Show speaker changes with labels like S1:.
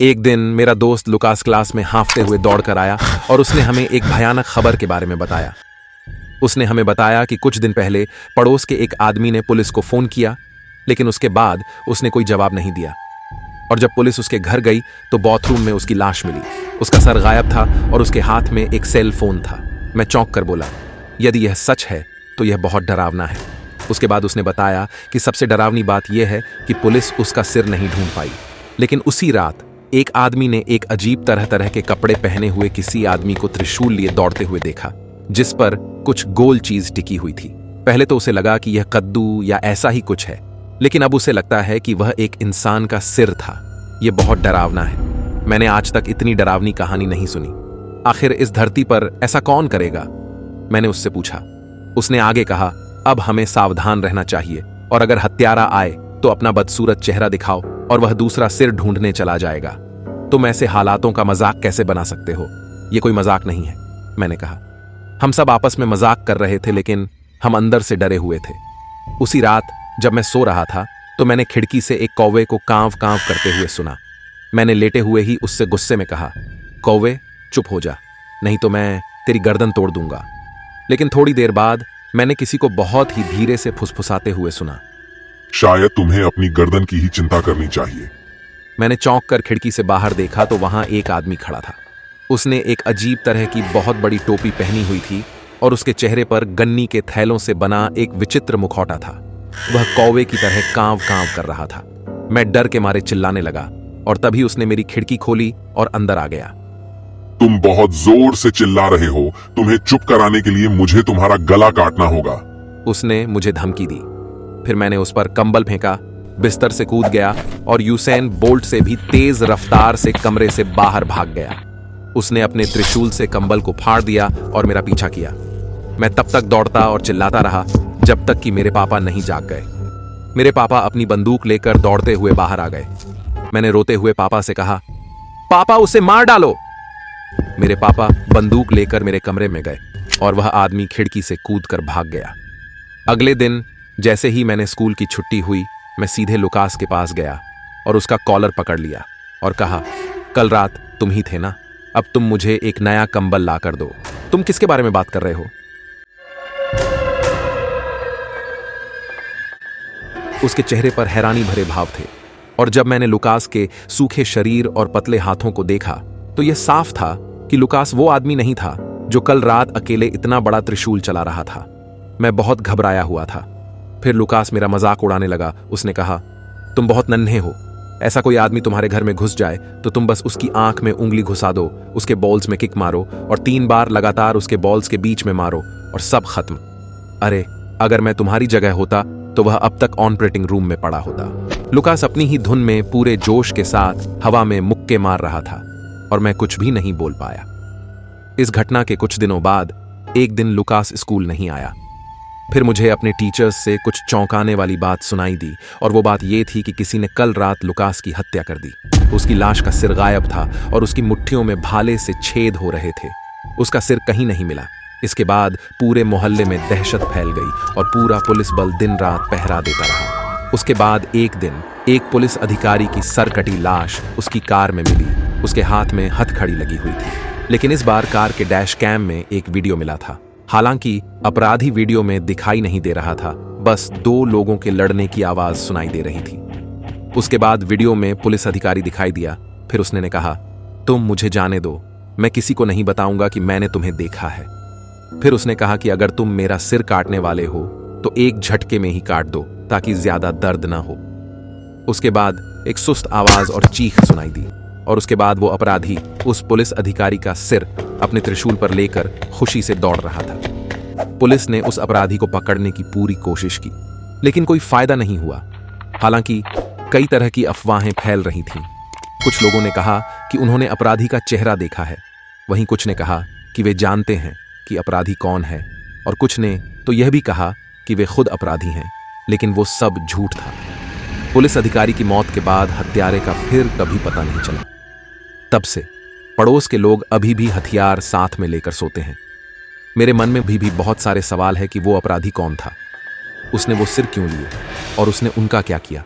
S1: एक दिन मेरा दोस्त लुकास क्लास में हांफते हुए दौड़ कर आया और उसने हमें एक भयानक खबर के बारे में बताया। उसने हमें बताया कि कुछ दिन पहले पड़ोस के एक आदमी ने पुलिस को फोन किया, लेकिन उसके बाद उसने कोई जवाब नहीं दिया। और जब पुलिस उसके घर गई तो बाथरूम में उसकी लाश मिली। उसका सर गायब था और उसके हाथ में एक सेल फोन था। मैं चौंक कर बोला, यदि यह सच है तो यह बहुत डरावना है। उसके बाद उसने बताया कि सबसे डरावनी बात यह है कि पुलिस उसका सिर नहीं ढूंढ पाई, लेकिन उसी रात एक आदमी ने एक अजीब तरह तरह के कपड़े पहने हुए किसी आदमी को त्रिशूल लिए दौड़ते हुए देखा, जिस पर कुछ गोल चीज टिकी हुई थी। पहले तो उसे लगा कि यह कद्दू या ऐसा ही कुछ है, लेकिन अब उसे लगता है कि वह एक इंसान का सिर था। यह बहुत डरावना है। मैंने आज तक इतनी डरावनी कहानी नहीं सुनी। आखिर इस धरती पर ऐसा कौन करेगा? मैंने उससे पूछा। उसने आगे कहा, अब हमें सावधान रहना चाहिए और अगर हत्यारा आए तो अपना बदसूरत चेहरा दिखाओ और वह दूसरा सिर ढूंढने चला जाएगा। तुम ऐसे हालातों का मजाक कैसे बना सकते हो? यह कोई मजाक नहीं है, मैंने कहा। हम सब आपस में मजाक कर रहे थे, लेकिन हम अंदर से डरे हुए थे। उसी रात जब मैं सो रहा था तो मैंने खिड़की से एक कौवे को कांव कांव करते हुए सुना। मैंने लेटे हुए ही उससे गुस्से में कहा, कौवे चुप हो जा, नहीं तो मैं तेरी गर्दन तोड़ दूंगा। लेकिन थोड़ी देर बाद मैंने किसी को बहुत ही धीरे से फुसफुसाते हुए सुना,
S2: शायद तुम्हें अपनी गर्दन की ही चिंता करनी चाहिए।
S1: मैंने चौंक कर खिड़की से बाहर देखा तो वहां एक आदमी खड़ा था। उसने एक अजीब तरह की बहुत बड़ी टोपी पहनी हुई थी और उसके चेहरे पर गन्नी के थैलों से बना एक विचित्र मुखौटा था। वह कौवे की तरह कांव कांव कर रहा था। मैं डर के मारे चिल्लाने लगा और तभी उसने मेरी खिड़की खोली और अंदर आ गया।
S2: तुम बहुत जोर से चिल्ला रहे हो, तुम्हें चुप कराने के लिए मुझे तुम्हारा गला काटना होगा।
S1: उसने मुझे धमकी दी। फिर मैंने उस पर कंबल फेंका, बिस्तर से कूद गया और यूसैन बोल्ट से भी तेज रफ्तार से कमरे से बाहर भाग गया। उसने अपने त्रिशूल से कंबल को फाड़ दिया और मेरा पीछा किया। मैं तब तक दौड़ता और चिल्लाता रहा जब तक कि मेरे पापा नहीं जाग गए। मेरे पापा अपनी बंदूक लेकर दौड़ते हुए बाहर आ गए। मैंने रोते हुए पापा से कहा, पापा उसे मार डालो। मेरे पापा बंदूक लेकर मेरे कमरे में गए और वह आदमी खिड़की से कूदकर भाग गया। अगले दिन जैसे ही मैंने स्कूल की छुट्टी हुई, मैं सीधे लुकास के पास गया और उसका कॉलर पकड़ लिया और कहा, कल रात तुम ही थे ना? अब तुम मुझे एक नया कंबल ला कर दो। तुम किसके बारे में बात कर रहे हो? उसके चेहरे पर हैरानी भरे भाव थे और जब मैंने लुकास के सूखे शरीर और पतले हाथों को देखा तो यह साफ था कि लुकास वो आदमी नहीं था जो कल रात अकेले इतना बड़ा त्रिशूल चला रहा था। मैं बहुत घबराया हुआ था। फिर लुकास मेरा मजाक उड़ाने लगा। उसने कहा, तुम बहुत नन्हे हो। ऐसा कोई आदमी तुम्हारे घर में घुस जाए तो तुम बस उसकी आंख में उंगली घुसा दो, उसके बॉल्स में किक मारो और 3 बार लगातार उसके बॉल्स के बीच में मारो और सब खत्म। अरे अगर मैं तुम्हारी जगह होता तो वह अब तक ऑपरेटिंग रूम में पड़ा होता। लुकास अपनी ही धुन में पूरे जोश के साथ हवा में मुक्के मार रहा था और मैं कुछ भी नहीं बोल पाया। इस घटना के कुछ दिनों बाद एक दिन लुकास स्कूल नहीं आया। फिर मुझे अपने टीचर्स से कुछ चौंकाने वाली बात सुनाई दी और वो बात ये थी कि किसी ने कल रात लुकास की हत्या कर दी। उसकी लाश का सिर गायब था और उसकी मुट्ठियों में भाले से छेद हो रहे थे। उसका सिर कहीं नहीं मिला। इसके बाद पूरे मोहल्ले में दहशत फैल गई और पूरा पुलिस बल दिन रात पहरा देता रहा। उसके बाद एक दिन एक पुलिस अधिकारी की सरकटी लाश उसकी कार में मिली। उसके हाथ में हथकड़ी लगी हुई थी, लेकिन इस बार कार के डैश कैम में एक वीडियो मिला था। हालांकि अपराधी वीडियो में दिखाई नहीं दे रहा था, बस 2 लोगों के लड़ने की आवाज सुनाई दे रही थी। उसके बाद वीडियो में पुलिस अधिकारी दिखाई दिया। फिर उसने ने कहा, तुम मुझे जाने दो, मैं किसी को नहीं बताऊंगा कि मैंने तुम्हें देखा है। फिर उसने कहा कि अगर तुम मेरा सिर काटने वाले हो तो एक झटके में ही काट दो ताकि ज्यादा दर्द ना हो। उसके बाद एक सुस्त आवाज और चीख सुनाई दी और उसके बाद वो अपराधी उस पुलिस अधिकारी का सिर अपने त्रिशूल पर लेकर खुशी से दौड़ रहा था। पुलिस ने उस अपराधी को पकड़ने की पूरी कोशिश की, लेकिन कोई फायदा नहीं हुआ। हालांकि कई तरह की अफवाहें फैल रही थीं। कुछ लोगों ने कहा कि उन्होंने अपराधी का चेहरा देखा है, वहीं कुछ ने कहा कि वे जानते हैं कि अपराधी कौन है और कुछ ने तो यह भी कहा कि वे खुद अपराधी हैं, लेकिन वो सब झूठ था। पुलिस अधिकारी की मौत के बाद हत्यारे का फिर कभी पता नहीं चला। तब से पड़ोस के लोग अभी भी हथियार साथ में लेकर सोते हैं। मेरे मन में भी बहुत सारे सवाल है कि वो अपराधी कौन था, उसने वो सिर क्यों लिए और उसने उनका क्या किया।